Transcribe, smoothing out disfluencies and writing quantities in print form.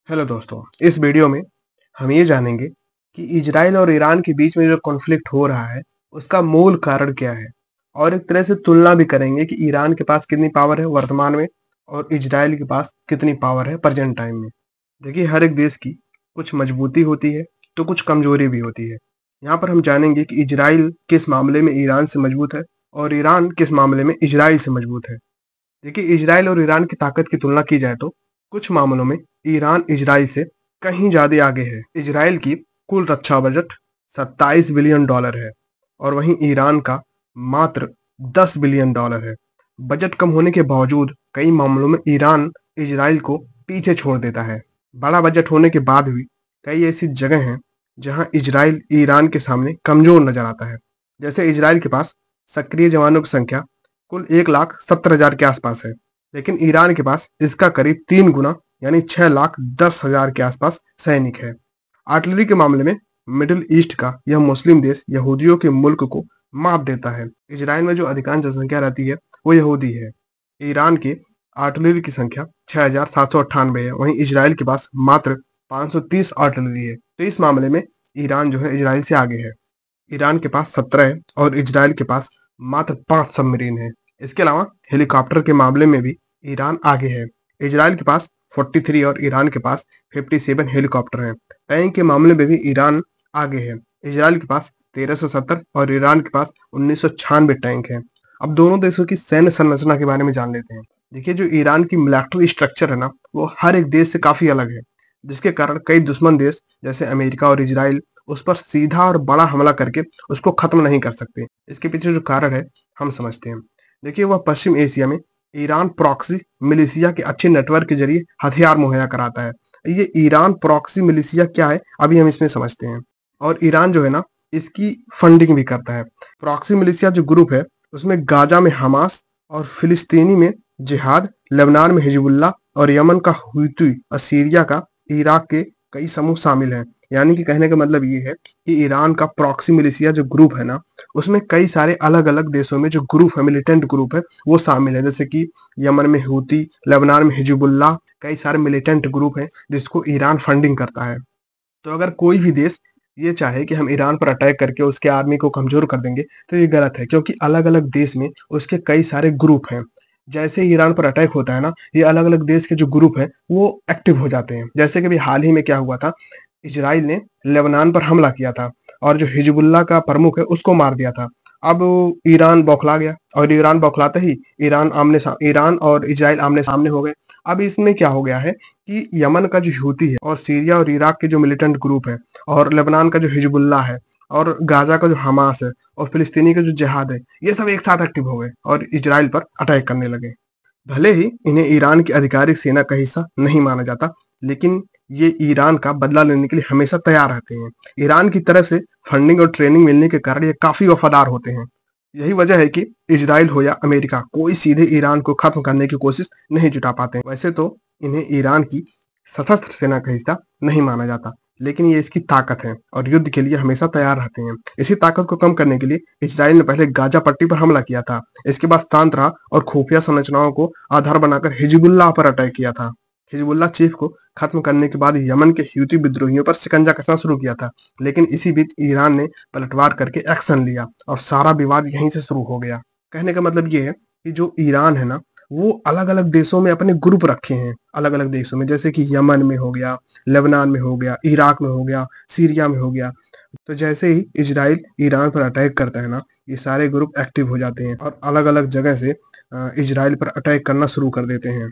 Hello दोस्तों, इस video में हम ये जानेंगे कि इजराइल और ईरान के बीच में जो कॉन्फ्लिक्ट हो रहा है उसका मूल कारण क्या है। और एक तरह से तुलना भी करेंगे कि ईरान के पास कितनी पावर है वर्तमान में और इजराइल के पास कितनी पावर है प्रेजेंट टाइम में। देखिए, हर एक देश की कुछ मजबूती होती है तो कुछ कमजोरी भी होती है। यहाँ पर हम जानेंगे कि इजराइल किस मामले में ईरान से मजबूत है और ईरान किस मामले में इजराइल से मजबूत है। देखिए, इजराइल और ईरान की ताकत की तुलना की जाए तो कुछ मामलों में ईरान इजराइल से कहीं ज्यादा आगे है। इजराइल की कुल रक्षा बजट 27 बिलियन डॉलर है और वहीं ईरान का मात्र 10 बिलियन डॉलर है। बजट कम होने के बावजूद कई मामलों में ईरान इजराइल को पीछे छोड़ देता है। बड़ा बजट होने के बाद भी कई ऐसी जगह हैं जहां इजराइल ईरान के सामने कमजोर नजर आता है। जैसे इजराइल के पास सक्रिय जवानों की संख्या कुल 1,70,000 के आसपास है, लेकिन ईरान के पास इसका करीब 3 गुना यानी 6,10,000 के आसपास सैनिक है। आर्टिलरी के मामले में मिडिल ईस्ट का यह मुस्लिम देश यहूदियों के मुल्क को मात देता है। इजराइल में जो अधिकांश जनसंख्या रहती है वो यहूदी है। ईरान के आर्टिलरी की संख्या 6,798 है, वहीं इजराइल के पास मात्र 530 आर्टिलरी है। तो इस मामले में ईरान जो है इजराइल से आगे है। ईरान के पास 17 है और इजराइल के पास मात्र 5 सबमरीन है। इसके अलावा हेलीकॉप्टर के मामले में भी ईरान आगे है। इजराइल के पास 43 और ईरान के पास 57 हेलीकॉप्टर हैं। टैंक के मामले में भी ईरान आगे है। इजराइल के पास 1370 और ईरान के पास 1996 टैंक हैं। अब दोनों देशों की सैन्य संरचना के बारे में जान लेते हैं। देखिए, जो ईरान की मिलिट्री स्ट्रक्चर है ना, वो हर एक देश से काफी अलग है, जिसके कारण कई दुश्मन देश जैसे अमेरिका और इजराइल उस पर सीधा और बड़ा हमला करके उसको खत्म नहीं कर सकते। इसके पीछे जो कारण है हम समझते हैं। देखिए, वह पश्चिम एशिया में ईरान प्रॉक्सी मिलिशिया के अच्छे नेटवर्क के जरिए हथियार मुहैया कराता है। ये ईरान प्रॉक्सी मिलिशिया क्या है अभी हम इसमें समझते हैं। और ईरान जो है ना, इसकी फंडिंग भी करता है। प्रॉक्सी मिलिशिया जो ग्रुप है उसमें गाजा में हमास और फिलिस्तीनी में जिहाद, लेबनान में हिजबुल्लाह और यमन का हुती और सीरिया का इराक के कई समूह शामिल हैं। यानी कि कहने का मतलब ये है कि ईरान का प्रॉक्सी मिलिशिया जो ग्रुप है ना, उसमें कई सारे अलग अलग देशों में जो ग्रुप है, मिलिटेंट ग्रुप है, वो शामिल है। जैसे कि यमन में हूती, लेबनान में हिजबुल्लाह, कई सारे मिलिटेंट ग्रुप हैं जिसको ईरान फंडिंग करता है। तो अगर कोई भी देश ये चाहे कि हम ईरान पर अटैक करके उसके आर्मी को कमजोर कर देंगे तो ये गलत है, क्योंकि अलग अलग देश में उसके कई सारे ग्रुप हैं। जैसे ही ईरान पर अटैक होता है ना, ये अलग अलग देश के जो ग्रुप हैं वो एक्टिव हो जाते हैं। जैसे कि अभी हाल ही में क्या हुआ था, इजराइल ने लेबनान पर हमला किया था और जो हिजबुल्लाह का प्रमुख है उसको मार दिया था। अब ईरान बौखला गया और ईरान बौखलाते ही ईरान और इजराइल आमने सामने हो गए। अब इसमें क्या हो गया है कि यमन का जो हूती है और सीरिया और इराक के जो मिलिटेंट ग्रुप है और लेबनान का जो हिजबुल्लाह है और गाजा का जो हमास है और फिलिस्तीनी का जो जिहाद है, ये सब एक साथ एक्टिव हो गए और इजराइल पर अटैक करने लगे। भले ही इन्हें ईरान की आधिकारिक सेना का हिस्सा नहीं माना जाता, लेकिन ये ईरान का बदला लेने के लिए हमेशा तैयार रहते हैं। ईरान की तरफ से फंडिंग और ट्रेनिंग मिलने के कारण ये काफी वफादार होते हैं। यही वजह है कि इजराइल हो या अमेरिका, कोई सीधे ईरान को खत्म करने की कोशिश नहीं जुटा पाते हैं। वैसे तो इन्हें ईरान की सशस्त्र सेना का हिस्सा नहीं माना जाता, लेकिन ये इसकी ताकत है और युद्ध के लिए हमेशा तैयार रहते हैं। इसी ताकत को कम करने के लिए इजराइल ने पहले गाजा पट्टी पर हमला किया था। इसके बाद शांत रहा और खुफिया संरचनाओं को आधार बनाकर हिजबुल्लाह पर अटैक किया था। हिजबुल्लाह चीफ को खत्म करने के बाद यमन के हूती विद्रोहियों पर शिकंजा कसना शुरू किया था, लेकिन इसी बीच ईरान ने पलटवार करके एक्शन लिया और सारा विवाद यहीं से शुरू हो गया। कहने का मतलब ये है कि जो ईरान है ना, वो अलग अलग देशों में अपने ग्रुप रखे हैं, अलग अलग देशों में, जैसे कि यमन में हो गया, लेबनान में हो गया, इराक में हो गया, सीरिया में हो गया। तो जैसे ही इजराइल ईरान पर अटैक करता है ना, ये सारे ग्रुप एक्टिव हो जाते हैं और अलग अलग जगह से इजराइल पर अटैक करना शुरू कर देते हैं।